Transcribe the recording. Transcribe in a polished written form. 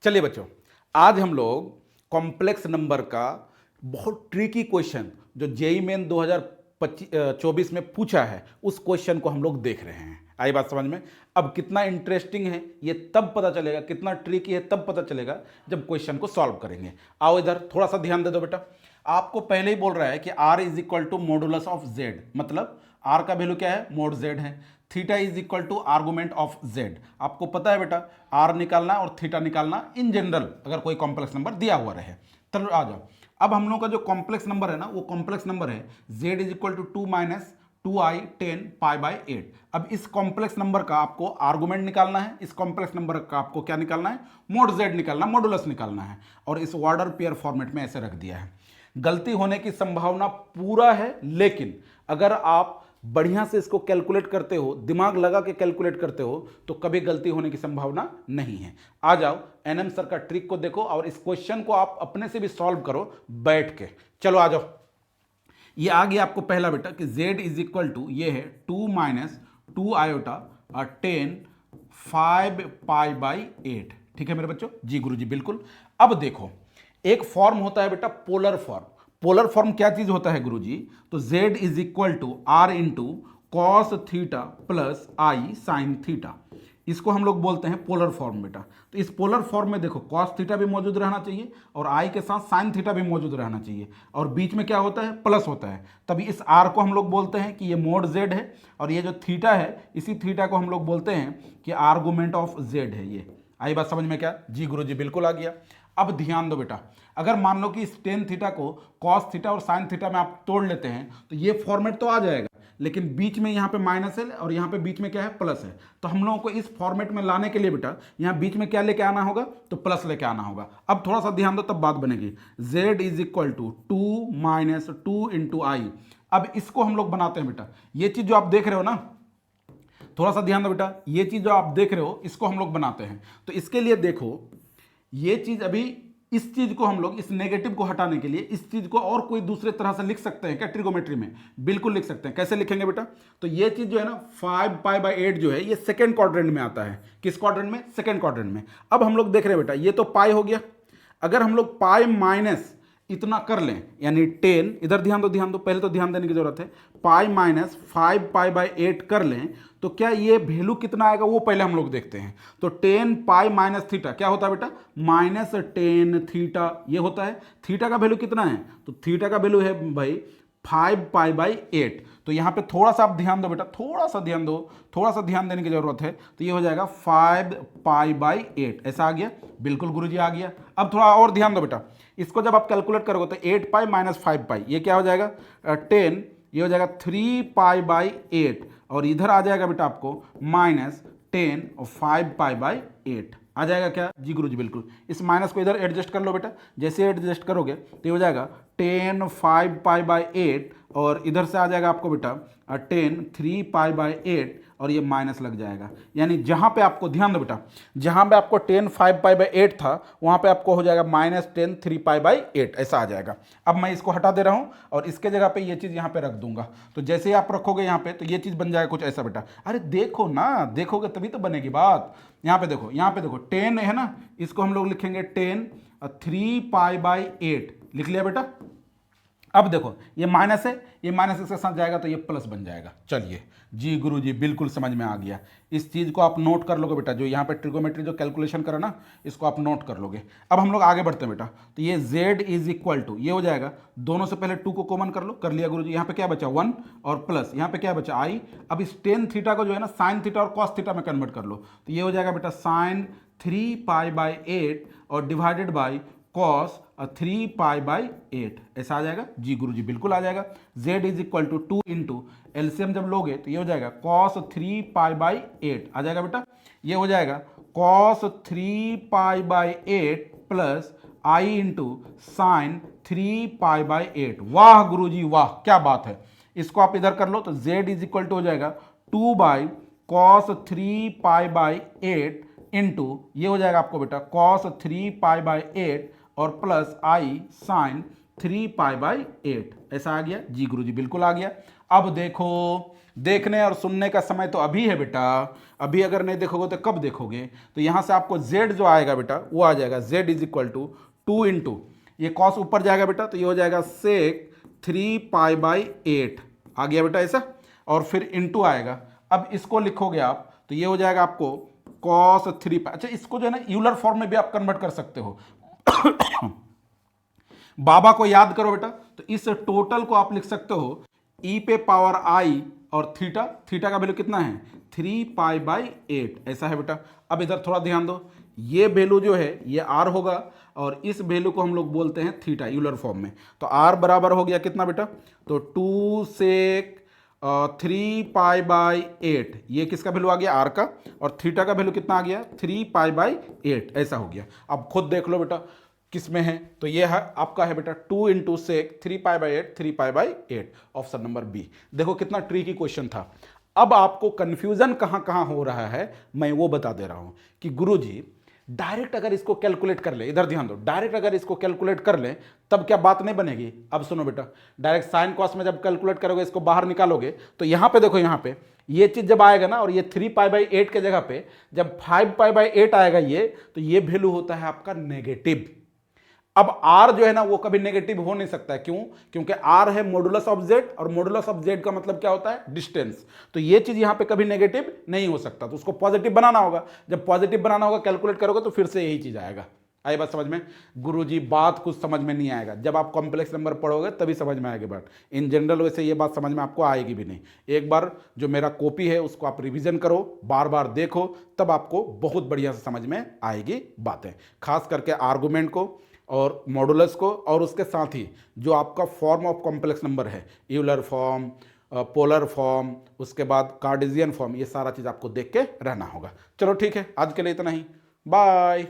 चलिए बच्चों, आज हम लोग कॉम्प्लेक्स नंबर का बहुत ट्रिकी क्वेश्चन जो जेई मेन 2024 में पूछा है उस क्वेश्चन को हम लोग देख रहे हैं। आई बात समझ में? अब कितना इंटरेस्टिंग है ये तब पता चलेगा, कितना ट्रिकी है तब पता चलेगा जब क्वेश्चन को सॉल्व करेंगे। आओ इधर थोड़ा सा ध्यान दे दो बेटा। आपको पहले ही बोल रहा है कि r is equal to modulus of z, मतलब r का वैल्यू क्या है? मोड z है। Theta is equal to argument of z। आपको पता है बेटा r निकालना और थीटा निकालना इन जनरल अगर कोई कॉम्प्लेक्स नंबर दिया हुआ रहे। चलो आ जाओ, अब हम लोग का जो कॉम्प्लेक्स नंबर है ना वो कॉम्प्लेक्स नंबर है z is equal to 2 minus 2i 10 pi by 8। अब इस कॉम्प्लेक्स नंबर का आपको आर्गुमेंट निकालना है, इस कॉम्प्लेक्स नंबर का आपको क्या निकालना है? मोड z निकालना, मॉडुलस निकालना है, और इस ऑर्डर पेयर फॉर्मेट में ऐसे रख दिया है। गलती होने की संभावना पूरा है, लेकिन अगर आप बढ़िया से इसको कैलकुलेट करते हो, दिमाग लगा के कैलकुलेट करते हो, तो कभी गलती होने की संभावना नहीं है। आ जाओ एनएम सर का ट्रिक को देखो और इस क्वेश्चन को आप अपने से भी सॉल्व करो बैठ के। चलो आ जाओ, ये आ गया आपको पहला बेटा कि z इज इक्वल टू ये है 2 माइनस 2 आयोटा 10 5 पाई बाई 8। ठीक है मेरे बच्चों? जी गुरुजी बिल्कुल। अब देखो, एक फॉर्म होता है बेटा पोलर फॉर्म। पोलर फॉर्म क्या चीज होता है गुरुजी? तो z is equal to r into cos theta plus i sine theta, इसको हम लोग बोलते हैं पोलर फॉर्म बेटा। तो इस पोलर फॉर्म में देखो कॉस थीटा भी मौजूद रहना चाहिए और आई के साथ साइन थीटा भी मौजूद रहना चाहिए, और बीच में क्या होता है? प्लस होता है। तभी इस आर को हम लोग बोलते हैं कि ये मोड जेड है, और ये जो थीटा है इसी थीटा को हम लोग बोलते हैं कि आर्गुमेंट ऑफ जेड है। ये आई बात समझ में क्या? जी गुरुजी बिल्कुल आ गया। अब ध्यान दो बेटा, अगर मान लो कि इस टेन थीटा को कॉस थीटा और साइन थीटा में आप तोड़ लेते हैं तो ये फॉर्मेट तो आ जाएगा, लेकिन बीच में यहाँ पे माइनस है और यहाँ पे बीच में क्या है? प्लस है। तो हम लोगों को इस फॉर्मेट में लाने के लिए बेटा यहाँ बीच में क्या लेके आना होगा? तो प्लस लेके आना होगा। अब थोड़ा सा ध्यान दो तब बात बनेगी। z is equal to 2 minus 2 into I. अब इसको हम लोग बनाते हैं बेटा, ये चीज जो आप देख रहे हो ना, थोड़ा सा ध्यान दो बेटा, ये चीज जो आप देख रहे हो इसको हम लोग बनाते हैं। तो इसके लिए देखो, ये चीज अभी इस चीज को हम लोग इस नेगेटिव को हटाने के लिए इस चीज को और कोई दूसरे तरह से लिख सकते हैं क्या? ट्रिगोमेट्री में बिल्कुल लिख सकते हैं। कैसे लिखेंगे बेटा? तो ये चीज जो है ना 5 पाई बाई 8 जो है ये सेकेंड क्वाड्रेंट में आता है। किस क्वाड्रेंट में? सेकेंड क्वाड्रेंट में। अब हम लोग देख रहे हैं बेटा ये तो पाई हो गया, अगर हम लोग पाई माइनस इतना कर लें यानी 10, इधर ध्यान दो, पहले तो ध्यान देने की जरूरत है, पाई माइनस 5 पाई बाई 8 कर लें तो क्या ये वैल्यू कितना आएगा वो पहले हम लोग देखते हैं। तो 10 पाई माइनस थीटा क्या होता है बेटा? माइनस 10 थीटा ये होता है। थीटा का वैल्यू कितना है? तो थीटा का वैल्यू है भाई 5 पाई बाई 8। तो यहाँ पे थोड़ा सा आप ध्यान दो बेटा, थोड़ा सा ध्यान देने की जरूरत है। तो ये हो जाएगा 5 पाई बाई 8। ऐसा आ गया? बिल्कुल गुरुजी आ गया। अब थोड़ा और ध्यान दो बेटा, इसको जब आप कैलकुलेट करोगे तो 8 पाई माइनस 5 पाई ये क्या हो जाएगा? 10, ये हो जाएगा 3 पाई बाई 8, और इधर आ जाएगा बेटा आपको माइनस 10 और 5 पाई बाई 8 आ जाएगा क्या? जी गुरुजी बिल्कुल। इस माइनस को इधर एडजस्ट कर लो बेटा, जैसे एडजस्ट करोगे तो ये हो जाएगा 10 5 पाई बाई 8, और इधर से आ जाएगा आपको बेटा 10 3 पाई बाई 8, और ये माइनस लग जाएगा। यानी जहां पे आपको ध्यान दो बेटा, जहां पे आपको 10 5 पाई बाई 8 था वहां पे आपको हो जाएगा माइनस 10 3 पाई बाई 8 ऐसा आ जाएगा। अब मैं इसको हटा दे रहा हूं और इसके जगह पे ये चीज यहां पे रख दूंगा। तो जैसे ही आप रखोगे यहां पे तो ये चीज बन जाएगा कुछ ऐसा बेटा। अरे देखो ना, देखोगे तभी तो बनेगी बात। यहां पे देखो, 10 है ना, इसको हम लोग लिखेंगे 10 3 पाई बाई 8 लिख लिया बेटा। अब देखो ये माइनस है, ये माइनस इसके साथ जाएगा तो ये प्लस बन जाएगा। चलिए जी गुरुजी बिल्कुल समझ में आ गया। इस चीज को आप नोट कर लोगे बेटा, जो यहाँ पे ट्रिगोमेट्री जो कैलकुलेशन करा ना इसको आप नोट कर लोगे। अब हम लोग आगे बढ़ते हैं बेटा, तो ये z इज इक्वल टू ये हो जाएगा, दोनों से पहले 2 को कॉमन कर लो, कर लिया गुरुजी। यहाँ पे क्या बचा? 1, और प्लस यहाँ पे क्या बचा? i। अब इस टेन थीटा को जो है ना साइन थीटा और कॉस थीटा में कन्वर्ट कर लो, तो ये हो जाएगा बेटा साइन 3 पाई बाई 8 और divided by cos 3 pi by 8 ऐसा आ जाएगा। जी गुरुजी बिल्कुल आ जाएगा। z is equal to 2 into LCM जब लोगे तो ये हो जाएगा कॉस 3 पाई बाई 8 आ जाएगा बेटा। ये हो जाएगा cos 3 pi by 8 plus I into sine 3 pi by 8। वाह गुरुजी वाह, क्या बात है। इसको आप इधर कर लो तो z इज इक्वल टू हो जाएगा 2 by cos 3 pi by 8 into ये हो जाएगा आपको बेटा कॉस 3 पाई बाई 8 और plus i sine 3 pi by 8 ऐसा आ गया। जी गुरुजी बिल्कुल आ गया। अब देखो, देखने और सुनने का समय तो अभी है बेटा, अभी अगर नहीं देखोगे तो कब देखोगे? तो यहां से आपको z जो आएगा बेटा वो आ जाएगा z is equal to 2 into, ये कॉस ऊपर जाएगा बेटा तो ये हो जाएगा सेक 3π/8 आ गया बेटा ऐसा, और फिर इंटू आएगा। अब इसको लिखोगे आप तो ये हो जाएगा आपको कॉस 3π। अच्छा, इसको जो है ना यूलर फॉर्म में भी आप कन्वर्ट कर सकते हो। बाबा को याद करो बेटा, तो इस टोटल को आप लिख सकते हो e पे पावर i और थीटा, थीटा का वैल्यू कितना है 3π/8 ऐसा है बेटा। अब इधर थोड़ा ध्यान दो, ये वैल्यू जो है ये r होगा और इस वैल्यू को हम लोग बोलते हैं थीटा यूलर फॉर्म में। तो r बराबर हो गया कितना बेटा, तो 2 सेक 3π/8, ये किसका वैल्यू आ गया r का, और थीटा का वैल्यू कितना आ गया 3π/8 ऐसा हो गया। अब खुद देख लो बेटा किस में है, तो ये है आपका है बेटा 2 into sec 3π/8, 3π/8 option number B. देखो कितना ट्रिकी क्वेश्चन था। अब आपको कंफ्यूजन कहाँ कहाँ हो रहा है मैं वो बता दे रहा हूं कि गुरुजी डायरेक्ट अगर इसको कैलकुलेट कर ले, इधर ध्यान दो, डायरेक्ट अगर इसको कैलकुलेट कर ले तब क्या बात नहीं बनेगी? अब सुनो बेटा, डायरेक्ट साइन कॉस में जब कैलकुलेट करोगे इसको बाहर निकालोगे तो यहां पे देखो, यहां पे ये चीज जब आएगा ना और ये 3π/8 के जगह पे जब 5π/8 आएगा ये, तो ये वैल्यू होता है आपका नेगेटिव। अब r जो है ना वो कभी नेगेटिव हो नहीं सकता है, क्यों? क्योंकि r है मॉडुलस ऑफ z और मॉडुलस ऑफ z का मतलब क्या होता है डिस्टेंस। तो ये चीज यहां पे कभी नेगेटिव नहीं हो सकता, तो उसको पॉजिटिव बनाना होगा। जब पॉजिटिव बनाना होगा कैलकुलेट करोगे तो फिर से यही चीज आएगा। आई बात समझ में? गुरुजी बात कुछ समझ में नहीं आएगा, जब आप कॉम्प्लेक्स नंबर पढ़ोगे तभी समझ में आएगी बात। इन जनरल वैसे ये बात समझ में आपको आएगी भी नहीं। एक बार जो मेरा कॉपी है उसको आप रिवीजन करो, बार बार देखो, तब आपको बहुत बढ़िया से समझ में आएगी बातें, खास करके आर्गुमेंट को और मॉडुलस को, और उसके साथ ही जो आपका फॉर्म ऑफ कॉम्प्लेक्स नंबर है, यूलर फॉर्म, पोलर फॉर्म, उसके बाद कार्टेशियन फॉर्म, ये सारा चीज़ आपको देख के रहना होगा। चलो ठीक है, आज के लिए इतना ही, बाय।